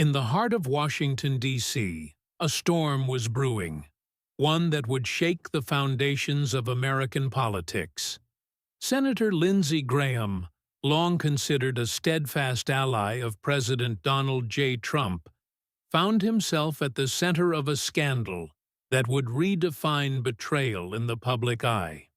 In the heart of Washington, D.C., a storm was brewing, one that would shake the foundations of American politics. Senator Lindsey Graham, long considered a steadfast ally of President Donald J. Trump, found himself at the center of a scandal that would redefine betrayal in the public eye.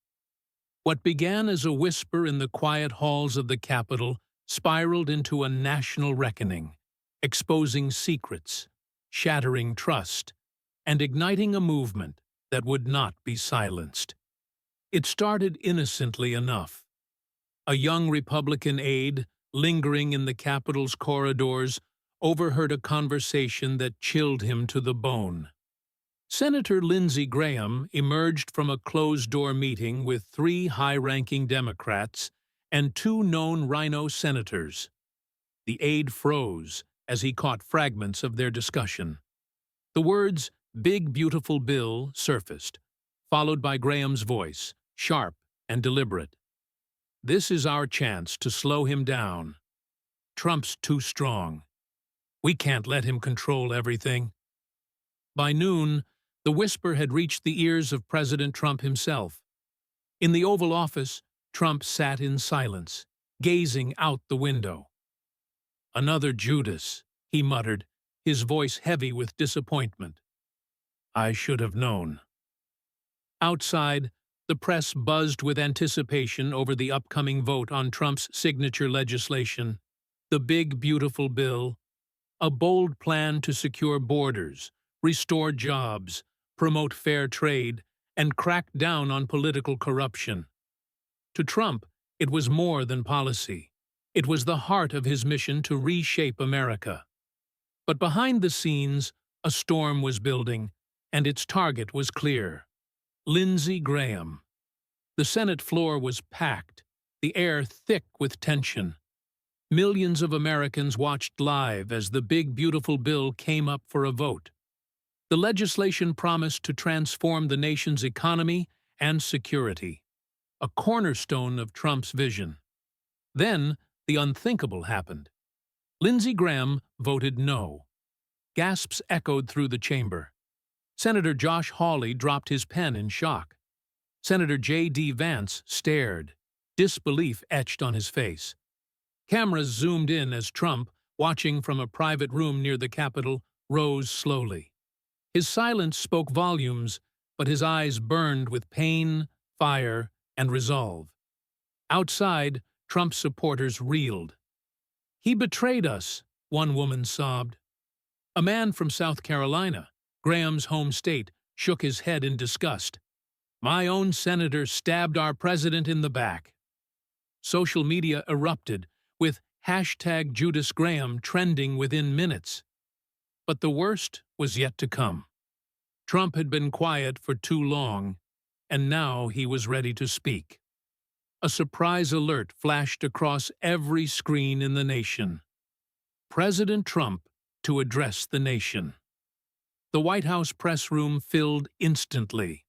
What began as a whisper in the quiet halls of the Capitol spiraled into a national reckoning, exposing secrets, shattering trust, and igniting a movement that would not be silenced. It started innocently enough. A young Republican aide, lingering in the Capitol's corridors, overheard a conversation that chilled him to the bone. Senator Lindsey Graham emerged from a closed-door meeting with 3 high-ranking Democrats and 2 known Rhino senators. The aide froze as he caught fragments of their discussion. The words, "Big Beautiful Bill," surfaced, followed by Graham's voice, sharp and deliberate. "This is our chance to slow him down. Trump's too strong. We can't let him control everything." By noon, the whisper had reached the ears of President Trump himself. In the Oval Office, Trump sat in silence, gazing out the window. "Another Judas," he muttered, his voice heavy with disappointment. "I should have known." Outside, the press buzzed with anticipation over the upcoming vote on Trump's signature legislation, the Big Beautiful Bill, a bold plan to secure borders, restore jobs, promote fair trade, and crack down on political corruption. To Trump, it was more than policy. It was the heart of his mission to reshape America. But behind the scenes, a storm was building, and its target was clear: Lindsey Graham. The Senate floor was packed, the air thick with tension. Millions of Americans watched live as the Big Beautiful Bill came up for a vote. The legislation promised to transform the nation's economy and security, a cornerstone of Trump's vision. Then, the unthinkable happened. Lindsey Graham voted no. Gasps echoed through the chamber. Senator Josh Hawley dropped his pen in shock. Senator J.D. Vance stared, disbelief etched on his face. Cameras zoomed in as Trump, watching from a private room near the Capitol, rose slowly. His silence spoke volumes, but his eyes burned with pain, fire, and resolve. Outside, Trump's supporters reeled. "He betrayed us," one woman sobbed. A man from South Carolina, Graham's home state, shook his head in disgust. "My own senator stabbed our president in the back." Social media erupted, with #JudasGraham trending within minutes. But the worst was yet to come. Trump had been quiet for too long, and now he was ready to speak. A surprise alert flashed across every screen in the nation. President Trump to address the nation. The White House press room filled instantly.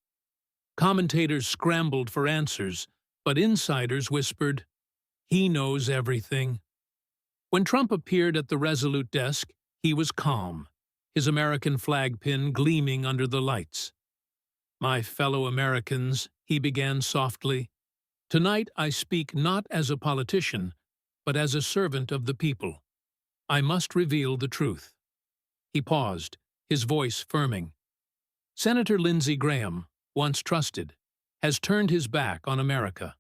Commentators scrambled for answers, but insiders whispered, "He knows everything." When Trump appeared at the Resolute desk, he was calm, his American flag pin gleaming under the lights. "My fellow Americans," he began softly, "tonight I speak not as a politician, but as a servant of the people. I must reveal the truth." He paused, his voice firming. Senator Lindsey Graham, once trusted, has turned his back on America.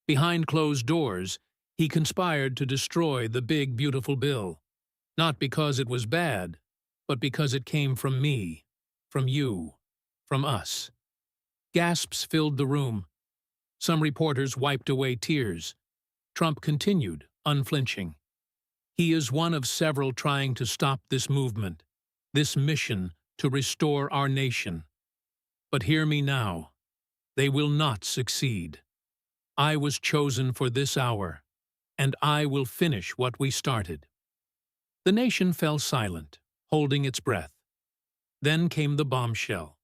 Behind closed doors, he conspired to destroy the Big Beautiful Bill, not because it was bad, but because it came from me, from you, from us. Gasps filled the room. Some reporters wiped away tears. Trump continued, unflinching. "He is one of several trying to stop this movement, this mission to restore our nation. But hear me now. They will not succeed. I was chosen for this hour, and I will finish what we started." The nation fell silent, holding its breath. Then came the bombshell.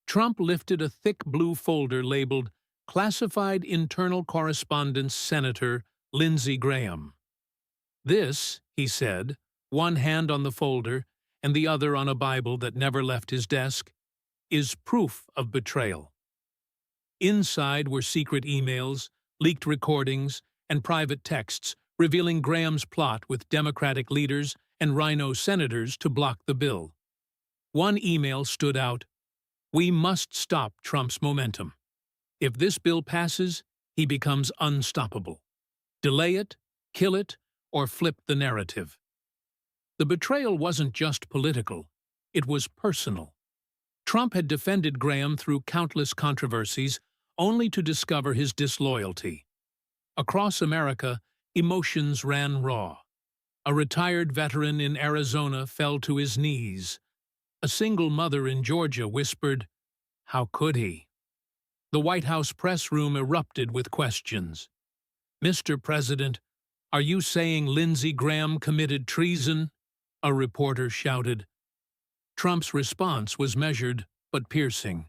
Trump lifted a thick blue folder labeled Classified Internal Correspondence Senator Lindsey Graham. "This," he said, one hand on the folder and the other on a Bible that never left his desk, is proof of betrayal. Inside were secret emails, leaked recordings, and private texts revealing Graham's plot with Democratic leaders and Rhino senators to block the bill. One email stood out: "We must stop Trump's momentum. If this bill passes, he becomes unstoppable. Delay it, kill it, or flip the narrative." The betrayal wasn't just political, it was personal. Trump had defended Graham through countless controversies, only to discover his disloyalty. Across America, emotions ran raw. A retired veteran in Arizona fell to his knees. A single mother in Georgia whispered, "How could he?" The White House press room erupted with questions. "Mr. President, are you saying Lindsey Graham committed treason?" a reporter shouted. Trump's response was measured but piercing.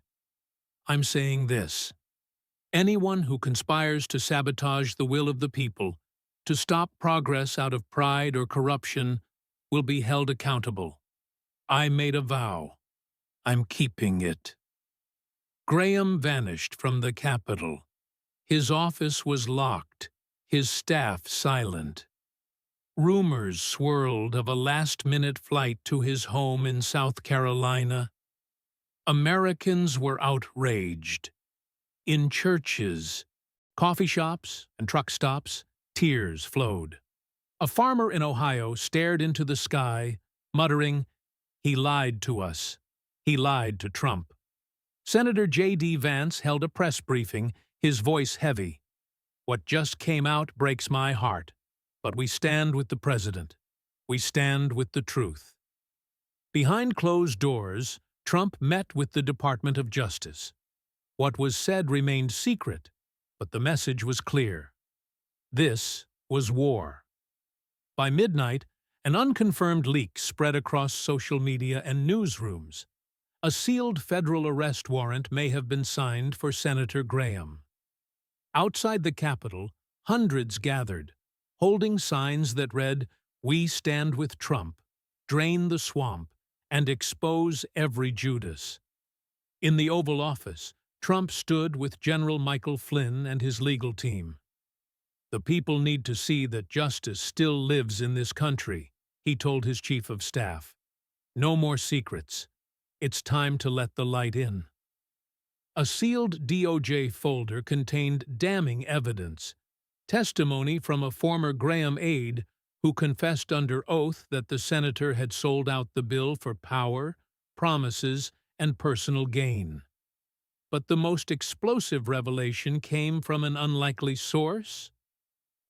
"I'm saying this. Anyone who conspires to sabotage the will of the people, to stop progress out of pride or corruption, will be held accountable. I made a vow. I'm keeping it." Graham vanished from the Capitol. His office was locked, his staff silent. Rumors swirled of a last-minute flight to his home in South Carolina. Americans were outraged. In churches, coffee shops, and truck stops, tears flowed. A farmer in Ohio stared into the sky, muttering, "He lied to us. He lied to Trump." Senator J.D. Vance held a press briefing, his voice heavy. "What just came out breaks my heart, but we stand with the president. We stand with the truth." Behind closed doors, Trump met with the Department of Justice. What was said remained secret, but the message was clear. This was war. By midnight, an unconfirmed leak spread across social media and newsrooms. A sealed federal arrest warrant may have been signed for Senator Graham. Outside the Capitol, hundreds gathered, holding signs that read, "We stand with Trump, drain the swamp, and expose every Judas." In the Oval Office, Trump stood with General Michael Flynn and his legal team. "The people need to see that justice still lives in this country," he told his chief of staff. "No more secrets. It's time to let the light in." A sealed DOJ folder contained damning evidence, testimony from a former Graham aide who confessed under oath that the senator had sold out the bill for power, promises, and personal gain. But the most explosive revelation came from an unlikely source.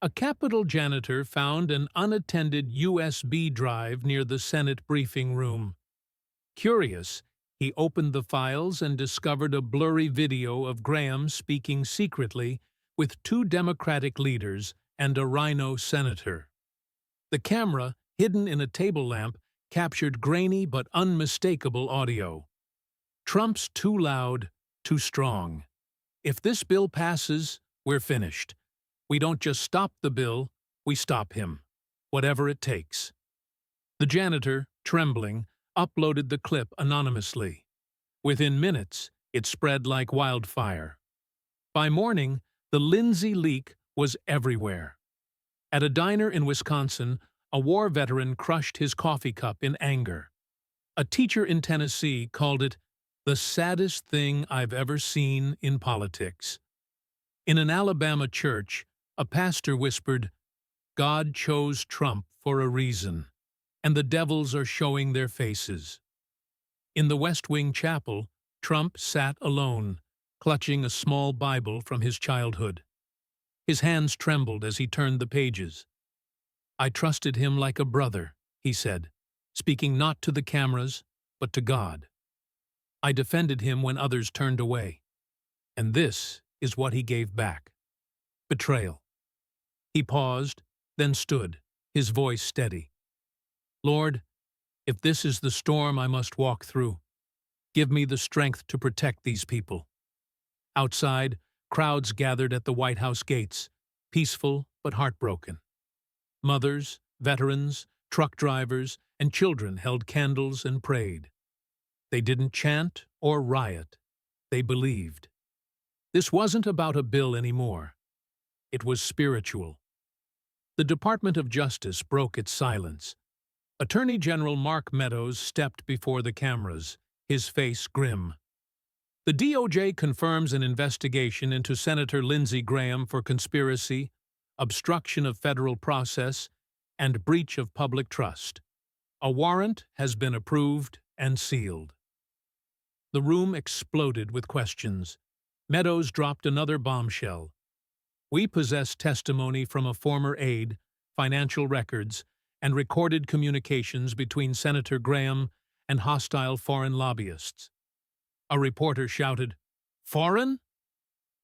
A Capitol janitor found an unattended USB drive near the Senate briefing room. Curious, he opened the files and discovered a blurry video of Graham speaking secretly with two Democratic leaders and a Rhino senator. The camera, hidden in a table lamp, captured grainy but unmistakable audio. "Trump's too loud, too strong. If this bill passes, we're finished. We don't just stop the bill, we stop him. Whatever it takes." The janitor, trembling, uploaded the clip anonymously. Within minutes, it spread like wildfire. By morning, the Lindsey leak was everywhere. At a diner in Wisconsin, a war veteran crushed his coffee cup in anger. A teacher in Tennessee called it the saddest thing I've ever seen in politics. In an Alabama church, a pastor whispered, "God chose Trump for a reason, and the devils are showing their faces." In the West Wing chapel, Trump sat alone, clutching a small Bible from his childhood. His hands trembled as he turned the pages. "I trusted him like a brother," he said, speaking not to the cameras, but to God. "I defended him when others turned away. And this is what he gave back: betrayal." He paused, then stood, his voice steady. "Lord, if this is the storm I must walk through, give me the strength to protect these people." Outside, crowds gathered at the White House gates, peaceful but heartbroken. Mothers, veterans, Truck drivers and children held candles and prayed. They didn't chant or riot. They believed. This wasn't about a bill anymore. It was spiritual. The Department of Justice broke its silence. Attorney General Mark Meadows stepped before the cameras, his face grim. The DOJ confirms an investigation into Senator Lindsey Graham for conspiracy, obstruction of federal process, and breach of public trust. A warrant has been approved and sealed. The room exploded with questions. Meadows dropped another bombshell. We possess testimony from a former aide, financial records, and recorded communications between Senator Graham and hostile foreign lobbyists. A reporter shouted, "Foreign?"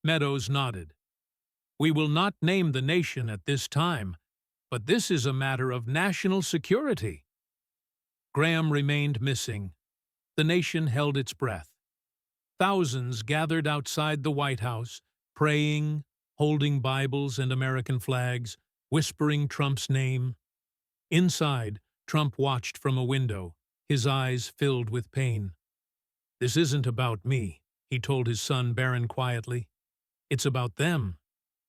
Meadows nodded. "We will not name the nation at this time, but this is a matter of national security." Graham remained missing. The nation held its breath. Thousands gathered outside the White House, praying, holding Bibles and American flags, whispering Trump's name. Inside, Trump watched from a window, his eyes filled with pain. "This isn't about me," he told his son Barron quietly. "It's about them.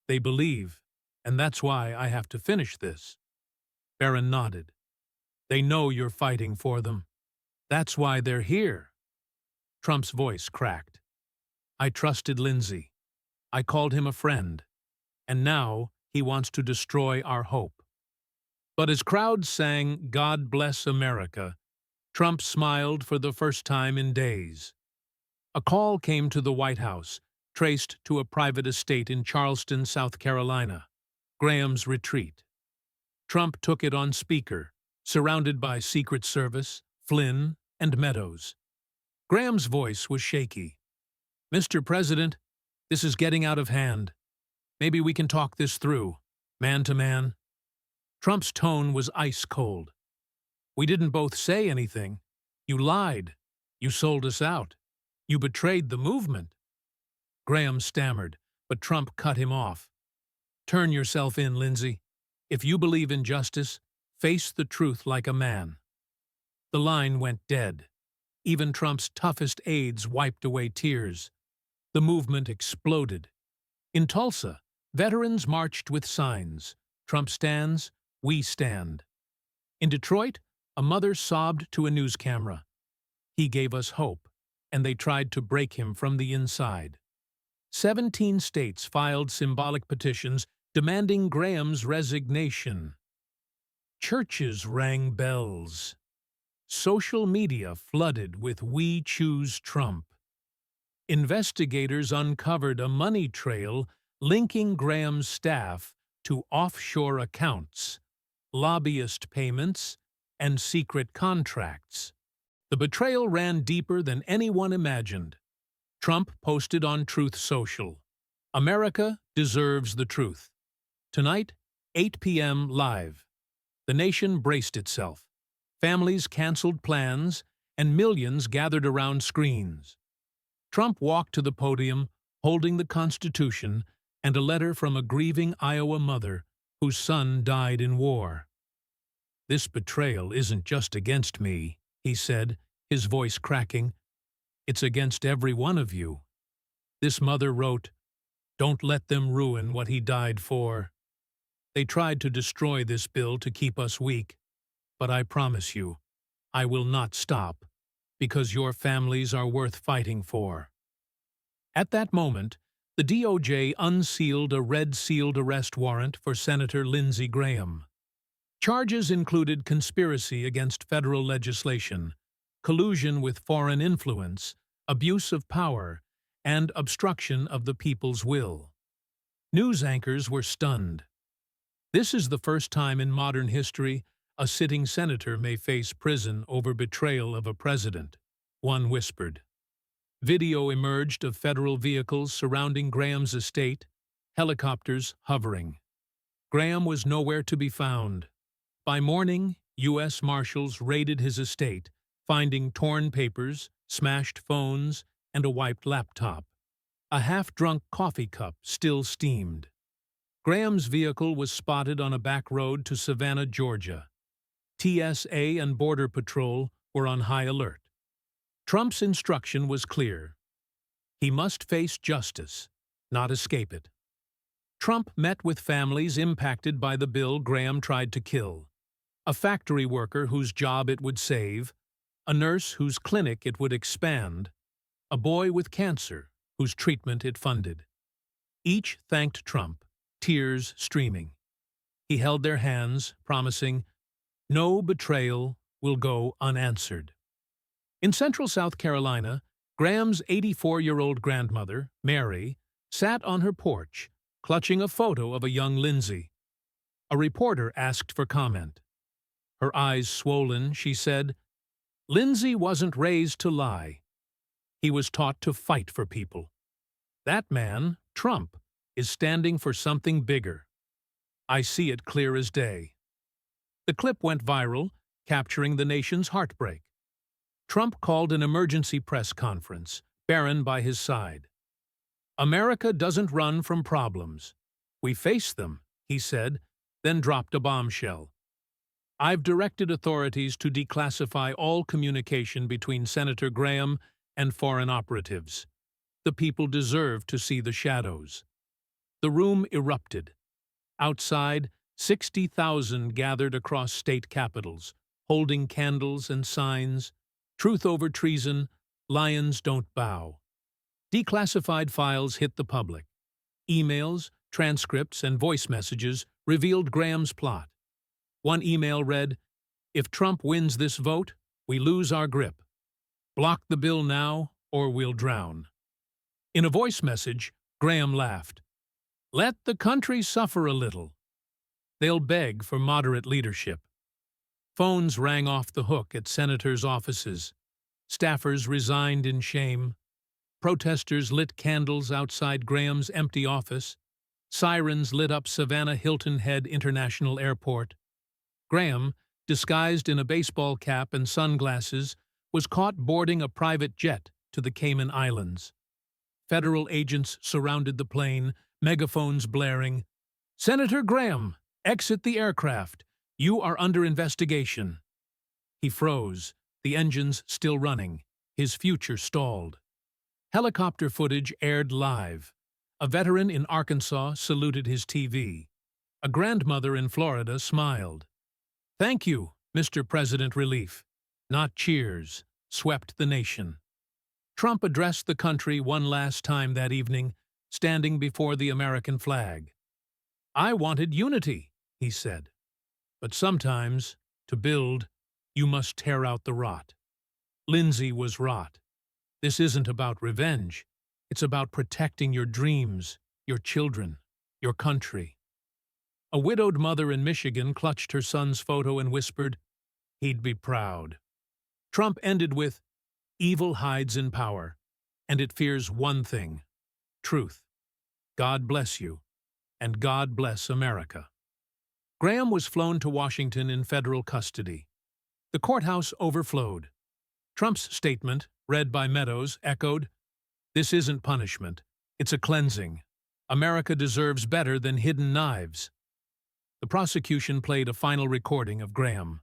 They believe, and that's why I have to finish this." Barron nodded. "They know you're fighting for them. That's why they're here." Trump's voice cracked. "I trusted Lindsey. I called him a friend. And now he wants to destroy our hope." But as crowds sang "God Bless America," Trump smiled for the first time in days. A call came to the White House, traced to a private estate in Charleston, South Carolina, Graham's retreat. Trump took it on speaker, surrounded by Secret Service, Flynn, and Meadows. Graham's voice was shaky. "Mr. President, this is getting out of hand. Maybe we can talk this through, man to man." Trump's tone was ice cold. "We didn't both say anything. You lied. You sold us out. You betrayed the movement." Graham stammered, but Trump cut him off. "Turn yourself in, Lindsey. If you believe in justice, face the truth like a man." The line went dead. Even Trump's toughest aides wiped away tears. The movement exploded. In Tulsa, veterans marched with signs. "Trump stands, we stand." In Detroit, a mother sobbed to a news camera. "He gave us hope," and they tried to break him from the inside. 17 states filed symbolic petitions demanding Graham's resignation. Churches rang bells. Social media flooded with "We Choose Trump." Investigators uncovered a money trail linking Graham's staff to offshore accounts, lobbyist payments, and secret contracts. The betrayal ran deeper than anyone imagined. Trump posted on Truth Social, "America deserves the truth." Tonight, 8 p.m. live. The nation braced itself. Families canceled plans, and millions gathered around screens. Trump walked to the podium, holding the Constitution and a letter from a grieving Iowa mother whose son died in war. "This betrayal isn't just against me," he said, his voice cracking. "It's against every one of you." This mother wrote, "Don't let them ruin what he died for. They tried to destroy this bill to keep us weak. But I promise you, I will not stop, because your families are worth fighting for." At that moment, the DOJ unsealed a red-sealed arrest warrant for Senator Lindsey Graham. Charges included conspiracy against federal legislation, collusion with foreign influence, abuse of power, and obstruction of the people's will. News anchors were stunned. This is the first time in modern history a sitting senator may face prison over betrayal of a president, one whispered. Video emerged of federal vehicles surrounding Graham's estate, helicopters hovering. Graham was nowhere to be found. By morning, U.S. Marshals raided his estate, finding torn papers, smashed phones, and a wiped laptop. A half-drunk coffee cup still steamed. Graham's vehicle was spotted on a back road to Savannah, Georgia. TSA and Border Patrol were on high alert. Trump's instruction was clear. He must face justice, not escape it. Trump met with families impacted by the bill Graham tried to kill. A factory worker whose job it would save, a nurse whose clinic it would expand, a boy with cancer whose treatment it funded. Each thanked Trump, tears streaming. He held their hands, promising, "No betrayal will go unanswered." In central South Carolina, Graham's 84-year-old grandmother, Mary, sat on her porch, clutching a photo of a young Lindsey. A reporter asked for comment. Her eyes swollen, she said, "Lindsey wasn't raised to lie. He was taught to fight for people. That man, Trump, is standing for something bigger. I see it clear as day." The clip went viral, capturing the nation's heartbreak. Trump called an emergency press conference, Barron by his side. "America doesn't run from problems. We face them," he said, then dropped a bombshell. "I've directed authorities to declassify all communication between Senator Graham and foreign operatives. The people deserve to see the shadows." The room erupted. Outside, 60,000 gathered across state capitals, holding candles and signs, "Truth over treason, lions don't bow." Declassified files hit the public. Emails, transcripts, and voice messages revealed Graham's plot. One email read, "If Trump wins this vote, we lose our grip. Block the bill now, or we'll drown." In a voice message, Graham laughed. "Let the country suffer a little. They'll beg for moderate leadership." Phones rang off the hook at senators' offices. Staffers resigned in shame. Protesters lit candles outside Graham's empty office. Sirens lit up Savannah Hilton Head International Airport. Graham, disguised in a baseball cap and sunglasses, was caught boarding a private jet to the Cayman Islands. Federal agents surrounded the plane, megaphones blaring. "Senator Graham, exit the aircraft. You are under investigation." He froze, the engines still running, his future stalled. Helicopter footage aired live. A veteran in Arkansas saluted his TV. A grandmother in Florida smiled. "Thank you, Mr. President." Relief, not cheers, swept the nation. Trump addressed the country one last time that evening, standing before the American flag. "I wanted unity," he said. "But sometimes, to build, you must tear out the rot." Lindsey was rot. This isn't about revenge. It's about protecting your dreams, your children, your country. A widowed mother in Michigan clutched her son's photo and whispered, "He'd be proud." Trump ended with, "Evil hides in power, and it fears one thing: truth. God bless you, and God bless America." Graham was flown to Washington in federal custody. The courthouse overflowed. Trump's statement, read by Meadows, echoed, "This isn't punishment. It's a cleansing. America deserves better than hidden knives." The prosecution played a final recording of Graham.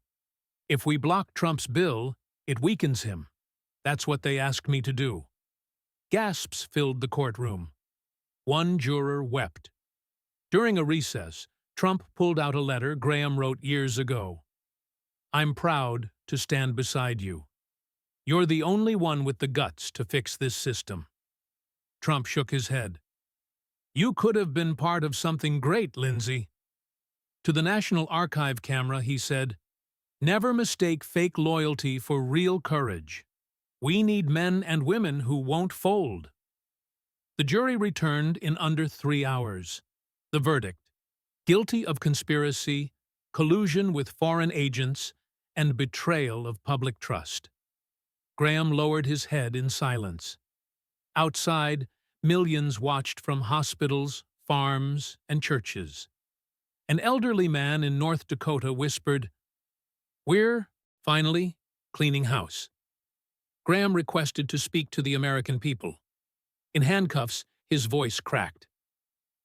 "If we block Trump's bill, it weakens him. That's what they asked me to do." Gasps filled the courtroom. One juror wept. During a recess, Trump pulled out a letter Graham wrote years ago. "I'm proud to stand beside you. You're the only one with the guts to fix this system." Trump shook his head. "You could have been part of something great, Lindsey." To the National Archive camera, he said, "Never mistake fake loyalty for real courage. We need men and women who won't fold." The jury returned in under 3 hours. The verdict: guilty of conspiracy, collusion with foreign agents, and betrayal of public trust. Graham lowered his head in silence. Outside, millions watched from hospitals, farms, and churches. An elderly man in North Dakota whispered, "We're, finally, cleaning house." Graham requested to speak to the American people. In handcuffs, his voice cracked.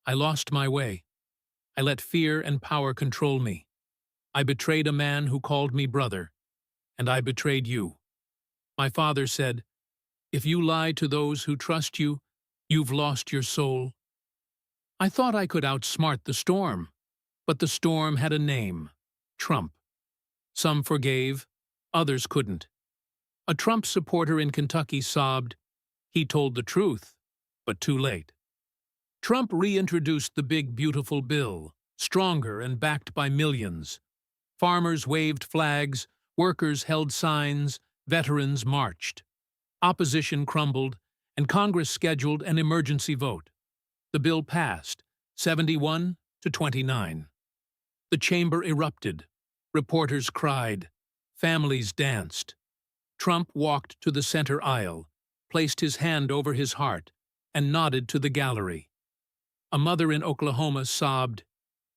"I lost my way. I let fear and power control me. I betrayed a man who called me brother, and I betrayed you. My father said, if you lie to those who trust you, you've lost your soul. I thought I could outsmart the storm, but the storm had a name, Trump. Some forgave, others couldn't. A Trump supporter in Kentucky sobbed, he told the truth, but too late. Trump reintroduced the big beautiful bill, stronger and backed by millions. Farmers waved flags, workers held signs, veterans marched. Opposition crumbled, and Congress scheduled an emergency vote. The bill passed, 71 to 29. The chamber erupted. Reporters cried. Families danced. Trump walked to the center aisle, placed his hand over his heart, and nodded to the gallery. A mother in Oklahoma sobbed,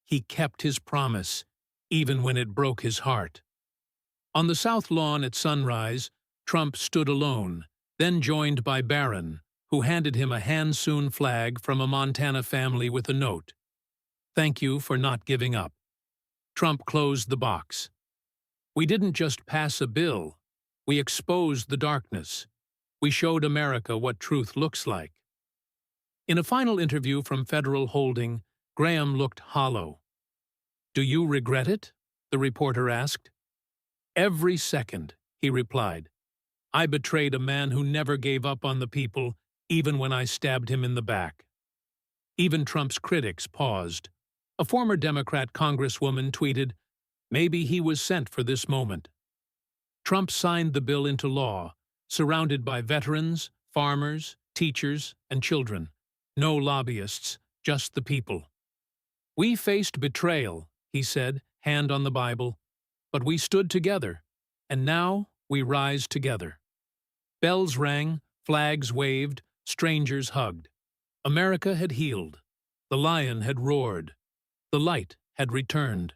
he kept his promise, even when it broke his heart. On the South Lawn at sunrise, Trump stood alone, then joined by Barron, who handed him a hand-sewn flag from a Montana family with a note. Thank you for not giving up. Trump closed the box. We didn't just pass a bill. We exposed the darkness. We showed America what truth looks like. In a final interview from Federal Holding, Graham looked hollow. Do you regret it? The reporter asked. Every second, he replied. I betrayed a man who never gave up on the people, even when I stabbed him in the back. Even Trump's critics paused. A former Democrat congresswoman tweeted, maybe he was sent for this moment. Trump signed the bill into law, surrounded by veterans, farmers, teachers, and children. No lobbyists, just the people. We faced betrayal, he said, hand on the Bible, but we stood together, and now we rise together. Bells rang, flags waved, strangers hugged. America had healed. The lion had roared. The light had returned.